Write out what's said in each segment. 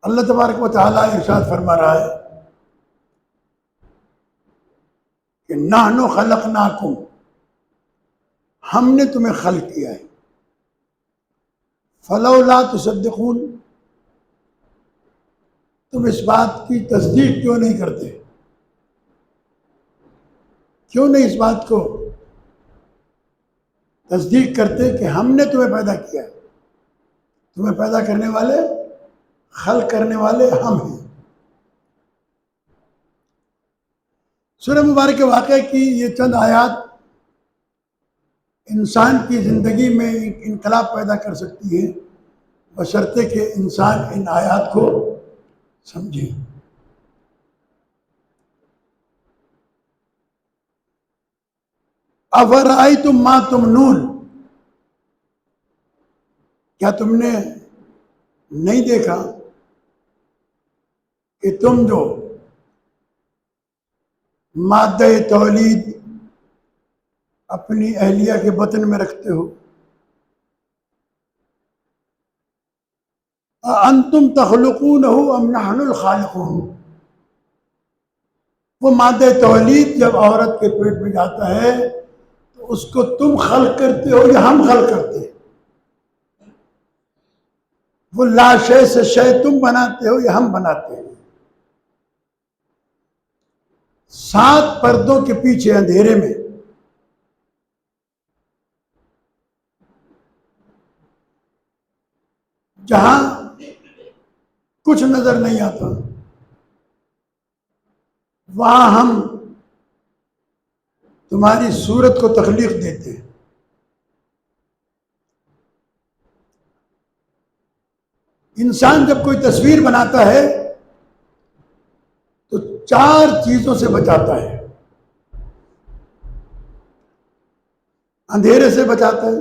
اللہ تبارک و تعالیٰ ارشاد فرما رہا ہے کہ نحن خلقناکم، ہم نے تمہیں خلق کیا ہے، فلولا تصدقون، تم اس بات کی تصدیق کیوں نہیں کرتے؟ کیوں نہیں اس بات کو تصدیق کرتے کہ ہم نے تمہیں پیدا کیا ہے؟ تمہیں پیدا کرنے والے، خلق کرنے والے ہم ہیں۔ سورہ مبارک واقعہ کی یہ چند آیات انسان کی زندگی میں ایک انقلاب پیدا کر سکتی ہے، بشرطے کہ انسان ان آیات کو سمجھے۔ افرأیتم ما تمنون، کیا تم نے نہیں دیکھا کہ تم جو مادہ تولید اپنی اہلیہ کے بطن میں رکھتے ہو، انتم تخلقونہ ام نحن الخالقون، وہ مادہ تولید جب عورت کے پیٹ میں جاتا ہے تو اس کو تم خلق کرتے ہو یا ہم خلق کرتے ہیں؟ وہ لا شے سے شے تم بناتے ہو یا ہم بناتے ہیں؟ 7 پردوں کے پیچھے اندھیرے میں جہاں کچھ نظر نہیں آتا، وہاں ہم تمہاری صورت کو تخلیق دیتے ہیں۔ انسان جب کوئی تصویر بناتا ہے تو 4 چیزوں سے بچاتا ہے۔ اندھیرے سے بچاتا ہے،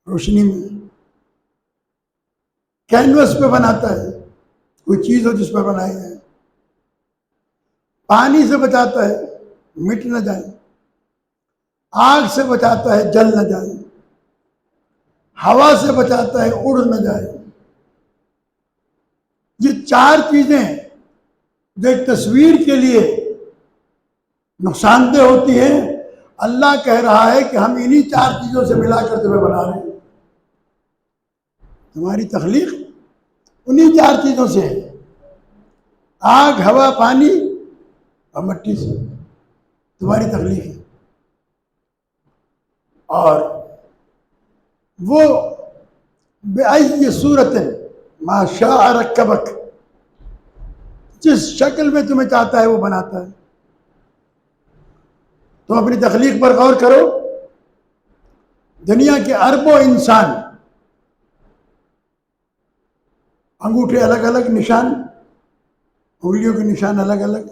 روشنی میں، کینوس پہ بناتا ہے، کوئی چیز ہو جس پہ بنائی جائے، پانی سے بچاتا ہے مٹ نہ جائے، آگ سے بچاتا ہے جل نہ جائے، ہوا سے بچاتا ہے اڑ نہ جائے۔ یہ 4 چیزیں جو ایک تصویر کے لیے نقصان دہ ہوتی ہیں، اللہ کہہ رہا ہے کہ ہم انہی 4 چیزوں سے ملا کر تمہیں بنا رہے ہیں۔ تمہاری تخلیق انہی 4 چیزوں سے ہے، آگ، ہوا، پانی اور مٹی سے تمہاری تخلیق ہے۔ اور وہ بِأَيِّ صُورَةٍ مَا شَاءَ رَكَّبَكَ، جس شکل میں تمہیں چاہتا ہے وہ بناتا ہے۔ تم اپنی تخلیق پر غور کرو، دنیا کے اربوں انسان، انگوٹھے الگ الگ نشان، انگلیوں کے نشان الگ الگ،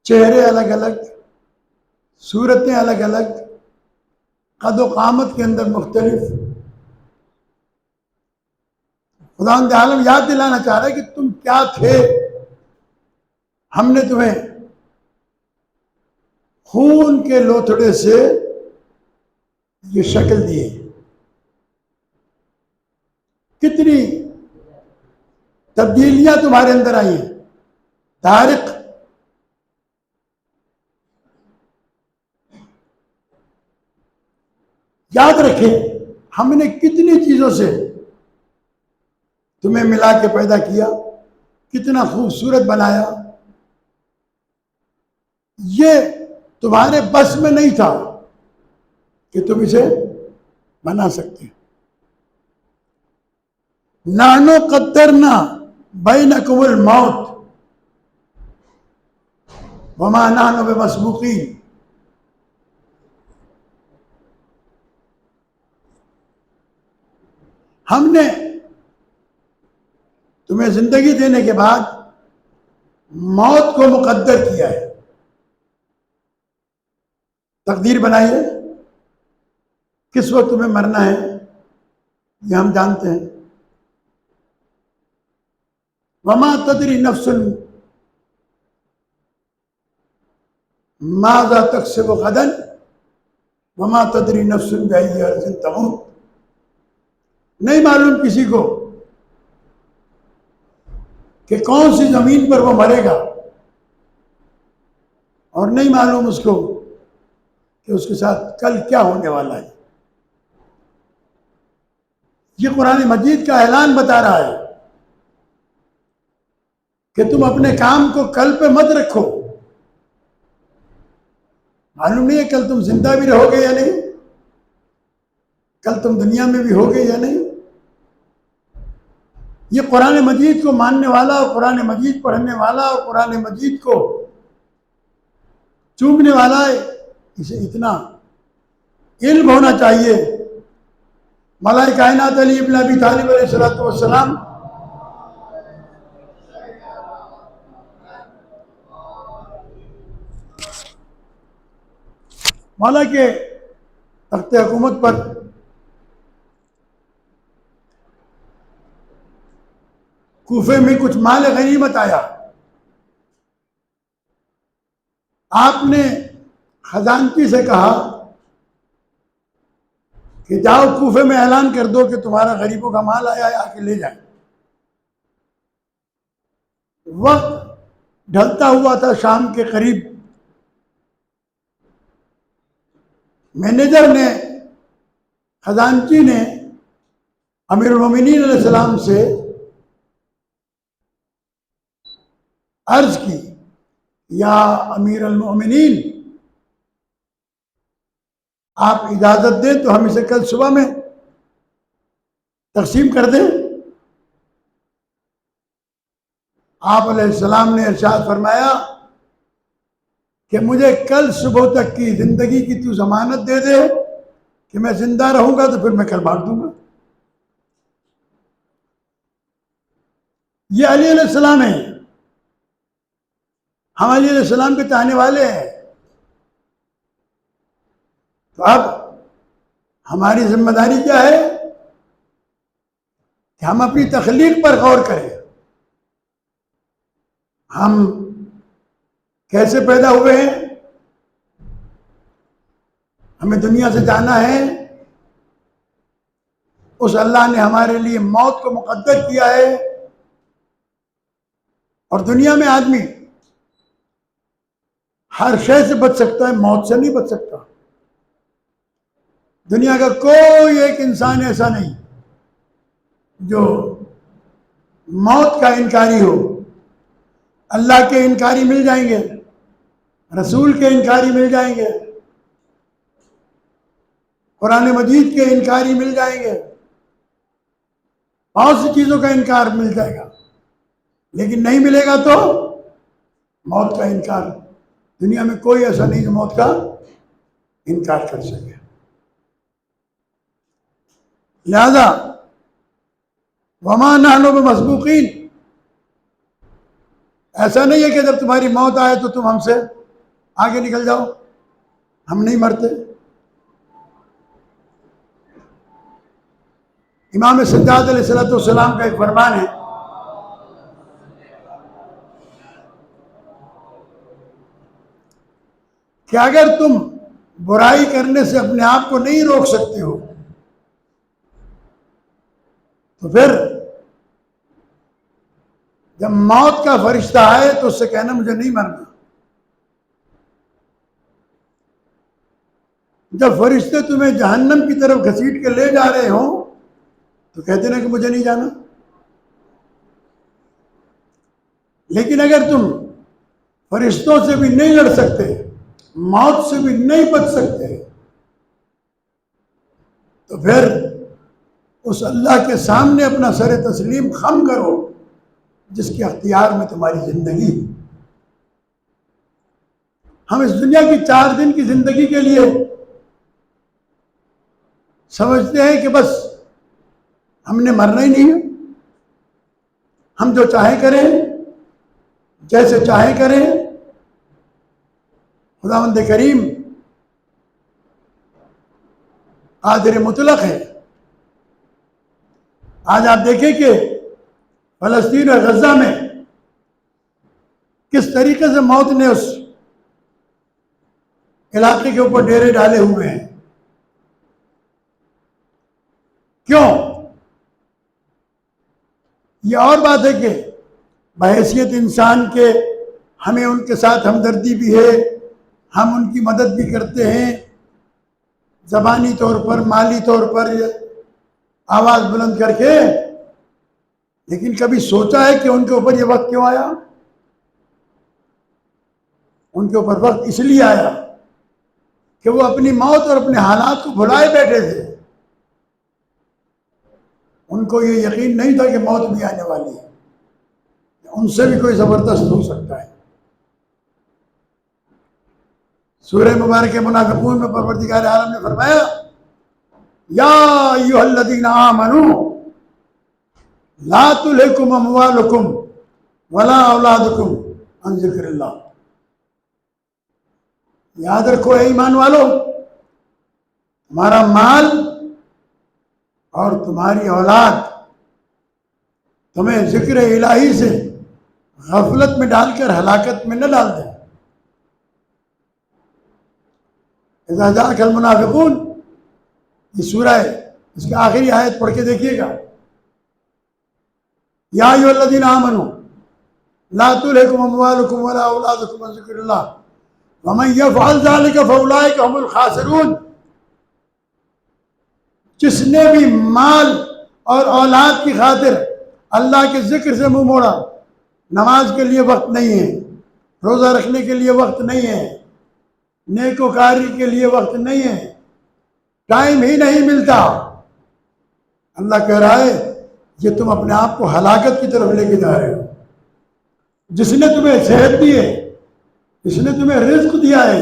چہرے الگ الگ، صورتیں الگ الگ، قد و قامت کے اندر مختلف۔ خداوند عالم یاد دلانا چاہ رہا ہے کہ تم کیا تھے، ہم نے تمہیں خون کے لوتھڑے سے یہ شکل دی ہے۔ کتنی تبدیلیاں تمہارے اندر آئی ہیں۔ طارق، یاد رکھیں ہم نے کتنی چیزوں سے تمہیں ملا کے پیدا کیا، کتنا خوبصورت بنایا۔ یہ تمہارے بس میں نہیں تھا کہ تم اسے بنا سکتے۔ نحن قدرنا بینکم الموت وما نحن بمسبوقین، ہم نے تمہیں زندگی دینے کے بعد موت کو مقدر کیا ہے، تقدیر بنائی ہے، کس وقت تمہیں مرنا ہے یہ ہم جانتے ہیں۔ وما تدری نفس ماذا تکسب غدا وما تدری نفس بأی ارض تموت، نہیں معلوم کسی کو کہ کون سی زمین پر وہ مرے گا، اور نہیں معلوم اس کو کہ اس کے ساتھ کل کیا ہونے والا ہے۔ یہ قرآن مجید کا اعلان بتا رہا ہے کہ تم اپنے کام کو کل پہ مت رکھو، معلوم نہیں ہے کل تم زندہ بھی رہو گے یا نہیں، کل تم دنیا میں بھی ہوگے یا نہیں۔ یہ قرآن مجید کو ماننے والا اور قرآن مجید پڑھنے والا اور قرآن مجید کو چومنے والا ہے، اسے اتنا علم ہونا چاہیے۔ مولا کائنات علی ابن ابی طالب علیہ السلام مولا کے تخت حکومت پر کوفے میں کچھ مال غنیمت آیا، آپ نے خزانچی سے کہا کہ جاؤ کوفے میں اعلان کر دو کہ تمہارا غریبوں کا مال آیا ہے، آ کے لے جائیں۔ وقت ڈھلتا ہوا تھا، شام کے قریب مینیجر نے، خزانچی نے امیر المومنین علیہ السلام سے عرض کی، یا امیر المومنین، آپ اجازت دیں تو ہم اسے کل صبح میں تقسیم کر دیں۔ آپ علیہ السلام نے ارشاد فرمایا کہ مجھے کل صبح تک کی زندگی کی تو ضمانت دے دے کہ میں زندہ رہوں گا تو پھر میں کل بانٹ دوں گا۔ یہ علی علیہ السلام ہیں، ہم علی علیہ السلام کے چاہنے والے ہیں، تو اب ہماری ذمہ داری کیا ہے کہ ہم اپنی تخلیق پر غور کریں۔ ہم کیسے پیدا ہوئے ہیں، ہمیں دنیا سے جانا ہے، اس اللہ نے ہمارے لیے موت کو مقدر کیا ہے، اور دنیا میں آدمی ہر شے سے بچ سکتا ہے، موت سے نہیں بچ سکتا۔ دنیا کا کوئی ایک انسان ایسا نہیں جو موت کا انکاری ہو۔ اللہ کے انکاری مل جائیں گے، رسول کے انکاری مل جائیں گے، قرآن مجید کے انکاری مل جائیں گے، بہت سی چیزوں کا انکار مل جائے گا، لیکن نہیں ملے گا تو موت کا انکار۔ دنیا میں کوئی ایسا نہیں جو موت کا انکار کر سکے۔ لہذا وما نحن بمسبوقین، ایسا نہیں ہے کہ جب تمہاری موت آئے تو تم ہم سے آگے نکل جاؤ، ہم نہیں مرتے۔ امام سجاد علیہ السلام کا ایک فرمان ہے کہ اگر تم برائی کرنے سے اپنے آپ کو نہیں روک سکتے ہو تو پھر جب موت کا فرشتہ آئے تو اس سے کہنا مجھے نہیں مرنا۔ جب فرشتے تمہیں جہنم کی طرف گھسیٹ کے لے جا رہے ہوں تو کہتے نا کہ مجھے نہیں جانا۔ لیکن اگر تم فرشتوں سے بھی نہیں لڑ سکتے، موت سے بھی نہیں بچ سکتے، تو پھر اس اللہ کے سامنے اپنا سر تسلیم خم کرو جس کے اختیار میں تمہاری زندگی۔ ہم اس دنیا کی 4 دن کی زندگی کے لیے سمجھتے ہیں کہ بس ہم نے مرنا ہی نہیں ہے، ہم جو چاہیں کریں، جیسے چاہیں کریں۔ خداوند کریم قادر مطلق ہے۔ آج آپ دیکھیں کہ فلسطین اور غزہ میں کس طریقے سے موت نے اس علاقے کے اوپر ڈیرے ڈالے ہوئے ہیں۔ کیوں؟ یہ اور بات ہے کہ بحیثیت انسان کے ہمیں ان کے ساتھ ہمدردی بھی ہے، ہم ان کی مدد بھی کرتے ہیں، زبانی طور پر، مالی طور پر، آواز بلند کر کے، لیکن کبھی سوچا ہے کہ ان کے اوپر یہ وقت کیوں آیا؟ ان کے اوپر وقت اس لیے آیا کہ وہ اپنی موت اور اپنے حالات کو بھلائے بیٹھے تھے. ان کو یہ یقین نہیں تھا کہ موت بھی آنے والی ہے، ان سے بھی کوئی زبردست ہو سکتا ہے. سورہ مبارک منافقون میں پروردگار عالم نے فرمایا یا ایھا الذین آمنوا لا تلھکم اموالکم ولا اولادکم عن ذکر اللہ. یاد رکھو اے ایمان والو، تمہارا مال اور تمہاری اولاد تمہیں ذکر الہی سے غفلت میں ڈال کر ہلاکت میں نہ ڈال دیں. اذا جاءک المنافقون، یہ سورہ ہے، اس کی آخری آیت پڑھ کے دیکھیے گا. یا ایھا الذین آمنوا لا تلھکم اموالکم ولا اولادکم عن ذکر اللہ ومن یفعل ذلک فاولئک هم الخاسرون. جس نے بھی مال اور اولاد کی خاطر اللہ کے ذکر سے منہ موڑا، نماز کے لیے وقت نہیں ہے، روزہ رکھنے کے لیے وقت نہیں ہے، نیک وکاری کے لیے وقت نہیں ہے، ٹائم ہی نہیں ملتا، اللہ کہہ رہا ہے یہ تم اپنے آپ کو ہلاکت کی طرف لے کے جا رہے ہو. جس نے تمہیں صحت دی ہے، جس نے تمہیں رزق دیا ہے،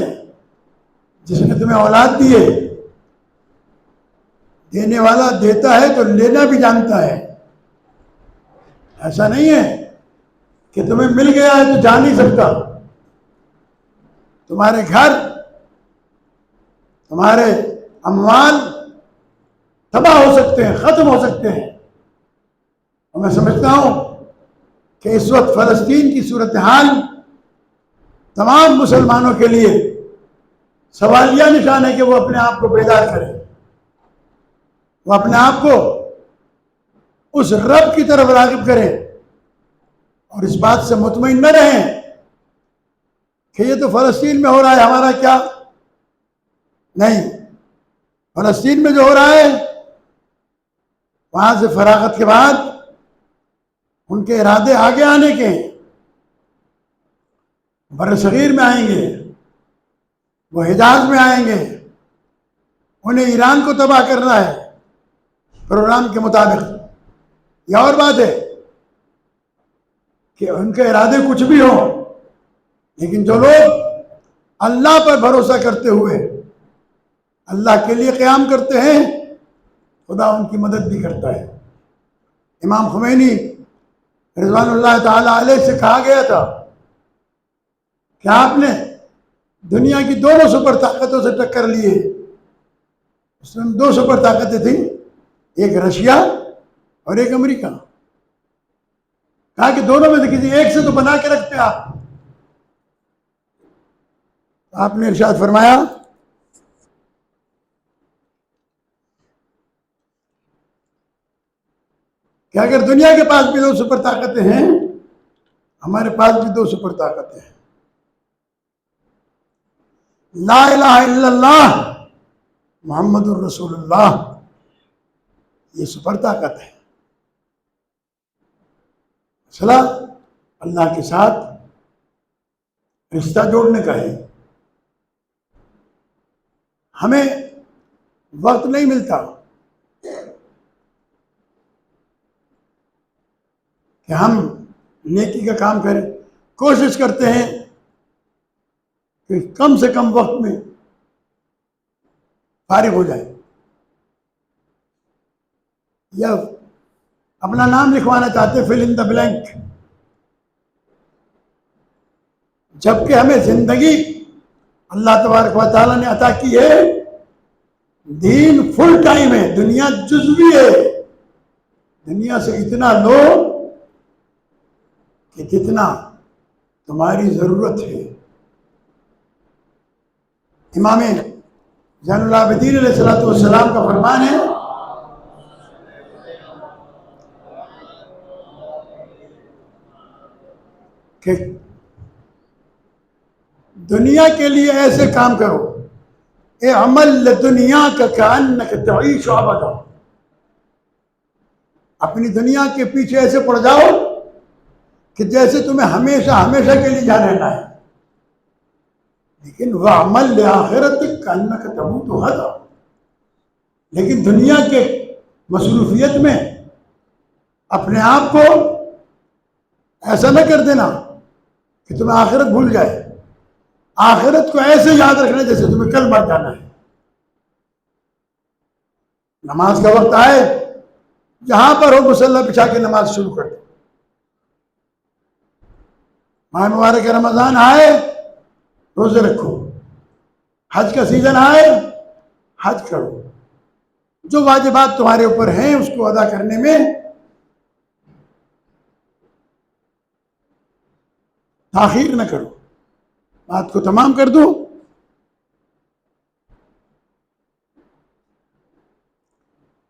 جس نے تمہیں اولاد دی ہے، دینے والا دیتا ہے تو لینا بھی جانتا ہے. ایسا نہیں ہے کہ تمہیں مل گیا ہے تو جا نہیں سکتا. تمہارے گھر، تمہارے اموال تباہ ہو سکتے ہیں، ختم ہو سکتے ہیں. اور میں سمجھتا ہوں کہ اس وقت فلسطین کی صورتحال تمام مسلمانوں کے لیے سوالیہ نشان ہے کہ وہ اپنے آپ کو بیدار کریں، وہ اپنے آپ کو اس رب کی طرف راغب کریں اور اس بات سے مطمئن نہ رہیں کہ یہ تو فلسطین میں ہو رہا ہے، ہمارا کیا. نہیں، فلسطین میں جو ہو رہا ہے وہاں سے فراغت کے بعد ان کے ارادے آگے آنے کے ہیں. بر صغیر میں آئیں گے، وہ حجاز میں آئیں گے، انہیں ایران کو تباہ کرنا ہے پروگرام کے مطابق. یہ اور بات ہے کہ ان کے ارادے کچھ بھی ہوں، لیکن جو لوگ اللہ پر بھروسہ کرتے ہوئے اللہ کے لیے قیام کرتے ہیں، خدا ان کی مدد بھی کرتا ہے. امام خمینی رضوان اللہ تعالی علیہ سے کہا گیا تھا کہ آپ نے دنیا کی دونوں سپر طاقتوں سے ٹکر لی ہے. اس میں 2 سپر طاقتیں تھیں، ایک رشیا اور ایک امریکہ. کہا کہ دونوں میں سے کسی ایک سے تو بنا کے رکھتے آپ. آپ نے ارشاد فرمایا کہ اگر دنیا کے پاس بھی 2 سپر طاقتیں ہیں، ہمارے پاس بھی 2 سپر طاقتیں ہیں. لا الہ الا اللہ محمد الرسول اللہ، یہ سپر طاقت ہے. مسئلہ اللہ کے ساتھ رشتہ جوڑنے کا ہے. ہمیں وقت نہیں ملتا کہ ہم نیکی کا کام کریں. کوشش کرتے ہیں کہ کم سے کم وقت میں فارغ ہو جائے. یا اپنا نام لکھوانا چاہتے فل ان دا بلینک، جبکہ ہمیں زندگی اللہ تبارک و تعالیٰ نے عطا کی ہے. دین فل ٹائم ہے، دنیا جزوی ہے. دنیا سے اتنا لو کہ جتنا تمہاری ضرورت ہے. امام زین العابدین علیہ السلام کا فرمان ہے کہ دنیا کے لیے ایسے کام کرو، اے عمل دنیا کا کأنک تعیش ابدا، اپنی دنیا کے پیچھے ایسے پڑ جاؤ کہ جیسے تمہیں ہمیشہ ہمیشہ کے لیے جانا رہنا ہے، لیکن وَعْمَلْ لِآخِرَتِكَ كَأَنَّكَ تَمُوتُ غَدًا، لیکن دنیا کے مصروفیت میں اپنے آپ کو ایسا نہ کر دینا کہ تمہیں آخرت بھول جائے، آخرت کو ایسے یاد رکھنا جیسے تمہیں کل مر جانا ہے۔ نماز کا وقت آئے، جہاں پر ہو مصلی بچھا کے نماز شروع کر دو، ماہ مبارک رمضان آئے روزے رکھو، حج کا سیزن آئے حج کرو، جو واجبات تمہارے اوپر ہیں اس کو ادا کرنے میں تاخیر نہ کرو، بات کو تمام کر دو۔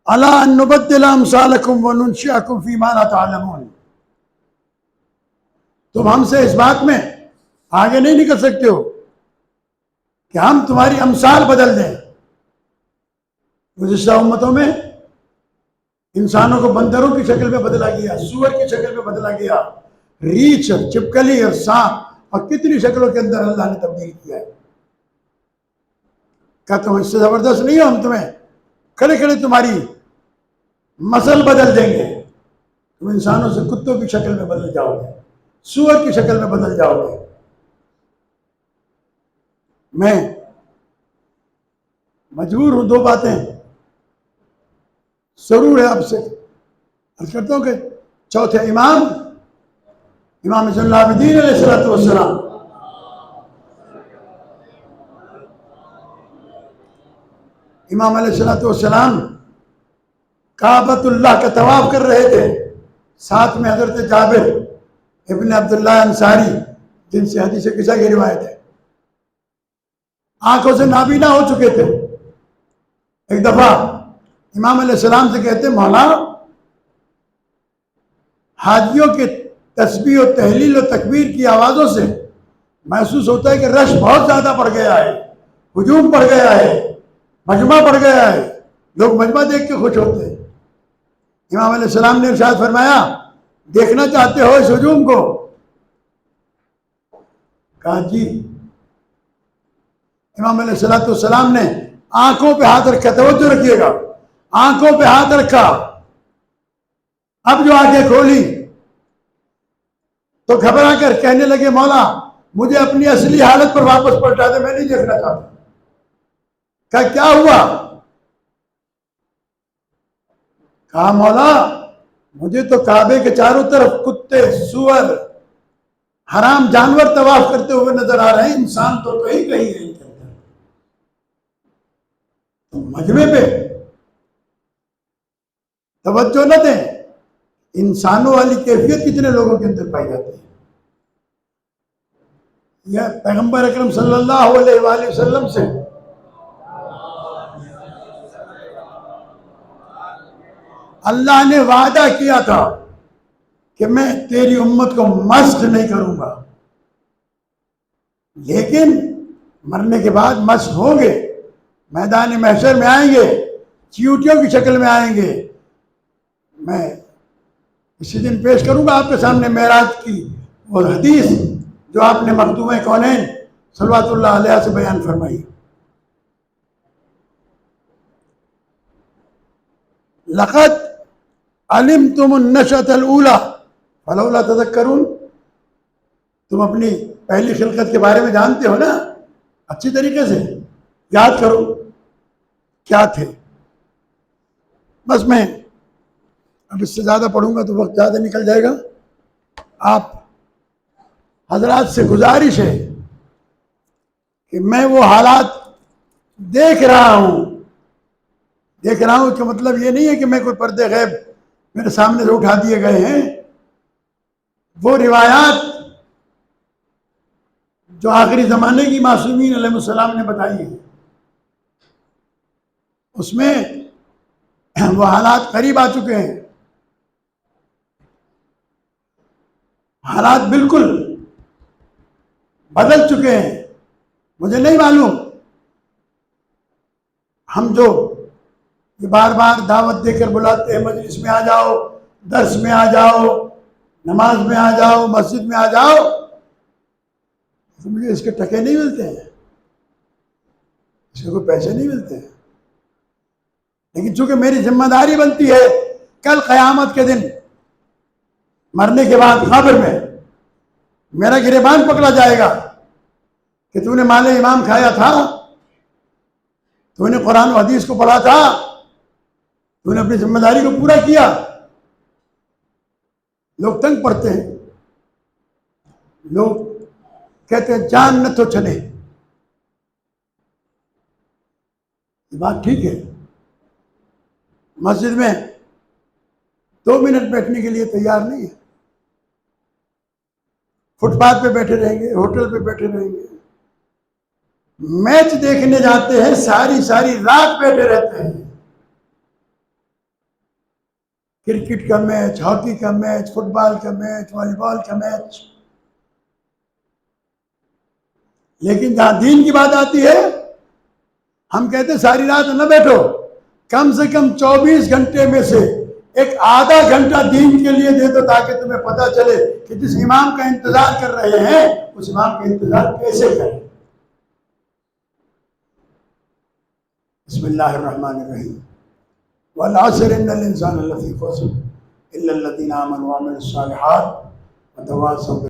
الا ان نبدل امثالکم وننشئکم فیما لا تعلمون، تم ہم سے اس بات میں آگے نہیں نکل سکتے ہو کہ ہم تمہاری امثال بدل دیں۔ گزشتہ امتوں میں انسانوں کو بندروں کی شکل میں بدلا گیا، سور کی شکل میں بدلا گیا، ریچھ اور چپکلی اور سانپ اور کتنی شکلوں کے اندر اللہ نے تبدیل کیا ہے۔ کیا تم اس سے زبردست نہیں ہو؟ ہم تمہیں کھڑے کھڑے تمہاری مسل بدل دیں گے، تم انسانوں سے کتوں کی شکل میں بدل جاؤ گے، سور کی شکل میں بدل جاؤ گے۔ میں مجبور ہوں دو باتیں ضرور ہے آپ سے عرض کرتا ہوں کہ چوتھے امام زین العابدین علیہ السلام امام علیہ السلام کعبۃ اللہ کا طواف کر رہے تھے، ساتھ میں حضرت جابر ابن عبداللہ انصاری جن سے حدیث قصہ کی روایت ہے، آنکھوں سے نابینا ہو چکے تھے۔ ایک دفعہ امام علیہ السلام سے کہتے مولا، حاجیوں کے تسبیح و تحلیل و تکبیر کی آوازوں سے محسوس ہوتا ہے کہ رش بہت زیادہ بڑھ گیا ہے، ہجوم بڑھ گیا ہے، مجمع بڑھ گیا ہے، لوگ مجمع دیکھ کے خوش ہوتے ہیں۔ امام علیہ السلام نے ارشاد فرمایا دیکھنا چاہتے ہو اس ہجوم کو؟ کہا جی۔ امام علیہ السلام نے آنکھوں پہ ہاتھ رکھا، توجہ رکھیے گا، آنکھوں پہ ہاتھ رکھا، اب جو آنکھیں کھولی تو گھبرا کر کہنے لگے مولا مجھے اپنی اصلی حالت پر واپس پلٹا دے، میں نہیں دیکھنا چاہتا۔ کہا کیا ہوا؟ کہا مولا مجھے تو کعبے کے چاروں طرف کتے، سور، حرام جانور طواف کرتے ہوئے نظر آ رہے ہیں، انسان تو کہیں کہیں ہے ان کے اندر۔ مجمع پہ توجہ نہ دیں، انسانوں والی کیفیت کتنے لوگوں کے اندر پائی جاتی ہے۔ یہ پیغمبر اکرم صلی اللہ علیہ وآلہ وسلم سے اللہ نے وعدہ کیا تھا کہ میں تیری امت کو مسخ نہیں کروں گا، لیکن مرنے کے بعد مسخ ہوں گے، میدان محشر میں آئیں گے، چیونٹیوں کی شکل میں آئیں گے۔ میں اسی دن پیش کروں گا آپ کے سامنے معراج کی وہ حدیث جو آپ نے مخدوم کونین صلوات اللہ علیہ سے بیان فرمائی۔ لقد علمتم النشأۃ الاولی فلولا تذکرون، تم اپنی پہلی خلقت کے بارے میں جانتے ہو نا، اچھی طریقے سے یاد کرو کیا تھے۔ بس میں اب اس سے زیادہ پڑھوں گا تو وقت زیادہ نکل جائے گا۔ آپ حضرات سے گزارش ہے کہ میں وہ حالات دیکھ رہا ہوں کہ مطلب یہ نہیں ہے کہ میں کوئی پردے غیب میرے سامنے سے اٹھا دیے گئے ہیں، وہ روایات جو آخری زمانے کی معصومین علیہ السلام نے بتائی ہیں اس میں وہ حالات قریب آ چکے ہیں، حالات بالکل بدل چکے ہیں، مجھے نہیں معلوم۔ ہم جو یہ بار بار دعوت دے کر بلاتے ہیں، مجلس میں آ جاؤ، درس میں آ جاؤ، نماز میں آ جاؤ، مسجد میں آ جاؤ، تو مجھے اس کے ٹکے نہیں ملتے ہیں، اس کے کوئی پیسے نہیں ملتے ہیں۔ لیکن چونکہ میری ذمہ داری بنتی ہے، کل قیامت کے دن مرنے کے بعد قبر میں میرا گریبان پکڑا جائے گا کہ تو نے مال امام کھایا تھا، تو نے قرآن و حدیث کو پڑھا تھا، تو نے اپنی ذمہ داری کو پورا کیا۔ لوگ تنگ پڑتے ہیں، لوگ کہتے ہیں جان نہ تو چلے، یہ بات ٹھیک ہے، مسجد میں 2 منٹ بیٹھنے کے لیے تیار نہیں ہے، فٹ پاتھ پہ بیٹھے رہیں گے، ہوٹل پہ بیٹھے رہیں گے، میچ دیکھنے جاتے ہیں ساری رات بیٹھے رہتے ہیں، کرکٹ کا میچ، ہاکی کا میچ، فٹ بال کا میچ، والی بال کا میچ، لیکن جہاں دین کی بات آتی ہے ہم کہتے ہیں ساری رات نہ بیٹھو، کم سے کم 24 گھنٹے میں سے ایک آدھا گھنٹہ دین کے لیے دے دو تاکہ تمہیں پتہ چلے کہ جس امام کا انتظار کر رہے ہیں اس امام کا انتظار کیسے کریں۔ بسم اللہ الرحمن الرحیم۔ والعصر ان الانسان لفی خسر الا الذین آمنوا وعملوا الصالحات وتواصوا